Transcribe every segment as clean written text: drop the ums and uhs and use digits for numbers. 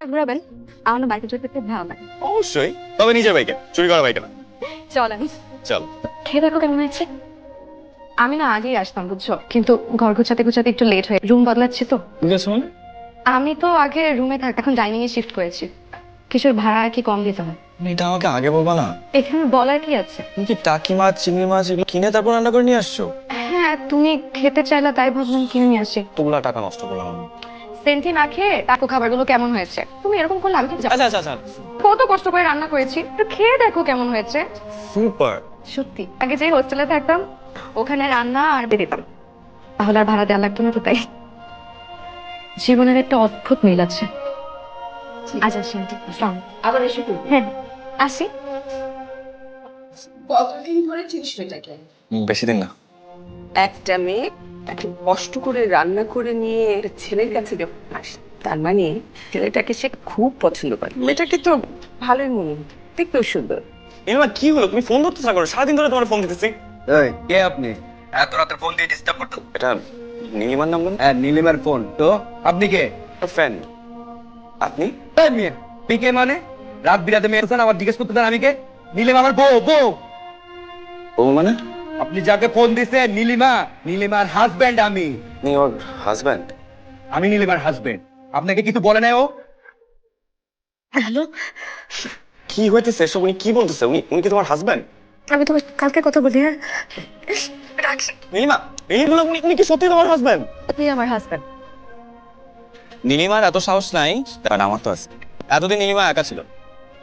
ঘুরাবেন? আমার না বাইকে চড়তে খুব ভালো লাগে। অবশ্যই, তবে নিজের বাইকে, চুরি করা বাইকে না। চলেন। চল। খেয়ে দেখো কেমন হয়েছে। আমি না আগেই আসতাম বুঝছো, কিন্তু ঘর গোছাতে গোছাতে একটু লেট হয়ে রুম বদলাচ্ছি তো। বুঝেছো মানে? আমি তো আগে রুমে থাক, এখন ডাইনিং এ শিফট করেছি। কিছুর ভাড়া কি কম দিতে হয়? এটা আমাকে আগে বলবা না। এখানে বলার কি আছে? তুমি কি টাকি মাছ, চিংড়ি মাছ এগুলো কিনে তারপর রান্না করে নিয়ে আসছো? হ্যাঁ, তুমি খেতে চাইলে তাই ভাবলাম কিনে নিয়ে আসি। তোমরা টাকা নষ্ট করলাম আমি। সেন্টি না খেয়ে টাকো খাবারগুলো কেমন হয়েছে? তুমি এরকম করলে আমি কি জানি? আচ্ছা আচ্ছা আচ্ছা, কত কষ্ট করে রান্না করেছি, একটু খেয়ে দেখো কেমন হয়েছে। সুপার। সত্যি আগে যে হোস্টেলে থাকতাম ওখানে রান্না আর বেরিতাম, তাহলে আর ভাড়া দেওয়া লাগতো না তো তাই। জীবনের একটা অদ্ভুত মিল আছে। আজ আসি আবার এসে করবো। হ্যাঁ আসি। কতদিন ধরে চিনিস এটাকে? বেশি দিন না। একটা মেয়ে এত কষ্ট করে রান্না করে নিয়ে একটা ছেলের কাছে যখন আসে, তার মানে ছেলেটাকে সে খুব পছন্দ করে। মেয়েটাকে তো ভালোই মনে হয়, দেখতেও সুন্দর। এমা কি হলো, তুমি ফোন ধরতে থাকো, সারাদিন ধরে তোমার ফোন দিতেছি। এই কে আপনি? এত রাতের ফোন দিয়ে ডিস্টার্ব করতো? এটা নীলিমার নাম্বার? হ্যাঁ, নীলিমার ফোন। তো আপনি কে? ফ্যান। আপনি? এই মেয়ে, আপনি কে মানে? রাত বিরাতে মেয়ে আছেন, আমার জিজ্ঞেস করতে দেন আমি কে? নীলিমা আমার বউ, বউ। ও মানে? আপনি যাকে ফোন দিছেন নীলিমা, নীলিমার হাজবেন্ড আমি। আপনি ওর হাজব্যান্ড? আমি নীলিমার হাজবেন্ড। আপনাকে কিছু বলে নাই ও? হ্যালো, কি হইতেছে এসব? উনি কি বলতেছে? উনি উনি কি তোমার হাজব্যান্ড? আমি তোমার কালকে কথা বলি। হ্যাঁ রাখি। নীলিমা, নীলিমা উনি উনি কি সত্যি তোমার হাজব্যান্ড? আপনি আমার হাজবেন্ড। নীলিমার এত সাহস নাই, কারণ আমার তো আছে। এতদিন নীলিমা একা ছিল,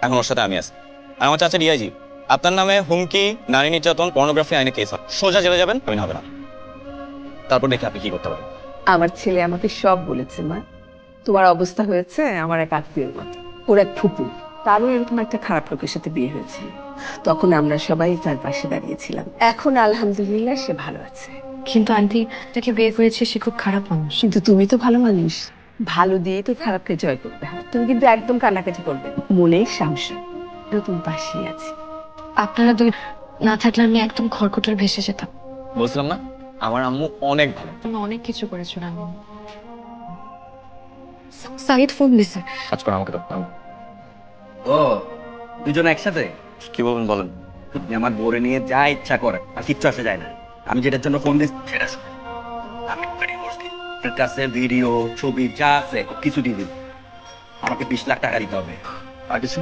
এখন ওর সাথে আমি আছি। আর আমার চাচা ডিআইজি, আপনার নামে হুমকি, নারী নির্যাতন, পর্নোগ্রাফি আইনে কেস হয়। সোজা জেলে যাবেন, আমি হবে না। তারপর দেখি আপনি কি করতে পারেন। আমার ছেলে আমাকে সব বলেছে, মা তোমার অবস্থা হয়েছে আমার এক আত্মীয়ের মতো। ওর এক ফুপু, তারও এরকম একটা খারাপ লোকের সাথে বিয়ে হয়েছিল। তখন আমরা সবাই তার পাশে দাঁড়িয়েছিলাম। এখন আলহামদুলিল্লাহ সে ভালো আছে। কিন্তু আন্টি যাকে বিয়ে করেছে সে খুব খারাপ মানুষ। কিন্তু তুমি তো ভালো মানুষ, ভালো দিয়ে তো খারাপকে জয় করতে হয়। তুমি কিন্তু একদম কান্নাকাটি করবে না। মনে সাহস রাখো, তুমি পাশেই আছি। আপনারা দুই না থাকলে আমি একদম খড়কুটোর ভেসে যেতাম। বলছিলাম না, আমার আম্মু অনেক ভালো। তুমি অনেক কিছু করেছো আমি। সাইদ ফোন দিছে। কাজ করো আমাকে তো। ও, দুজন একসাথে? কি বলবেন বলেন। আপনি আমার বউরে নিয়ে যা ইচ্ছা করেন, আর কিচ্ছু আসে যায় না। আমি যেটার জন্য ফোন দিচ্ছি সেটা শুনুন। আমি ডিভোর্স দিই। আপনার কাছে ভিডিও, ছবি যা আছে কিছু দিয়ে দিন। আমাকে 20 লাখ টাকা দিতে হবে। আর কিছু?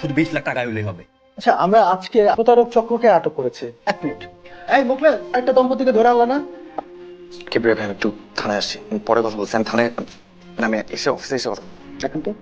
শুধু 20 লাখ টাকা হলেই হবে। আচ্ছা, আমরা আজকে প্রতারক চক্রকে আটক করেছি। 1 মিনিট। এই মুখলেস, একটা দম্পতিকে ধরে আনলা না? কেবরিয়া ভাই, আমি একটু থানায় আসছি, আমি পরে কথা বলছি। আমি থানায় আমি এসে অফিসে এসে কথা। দেখেন তো।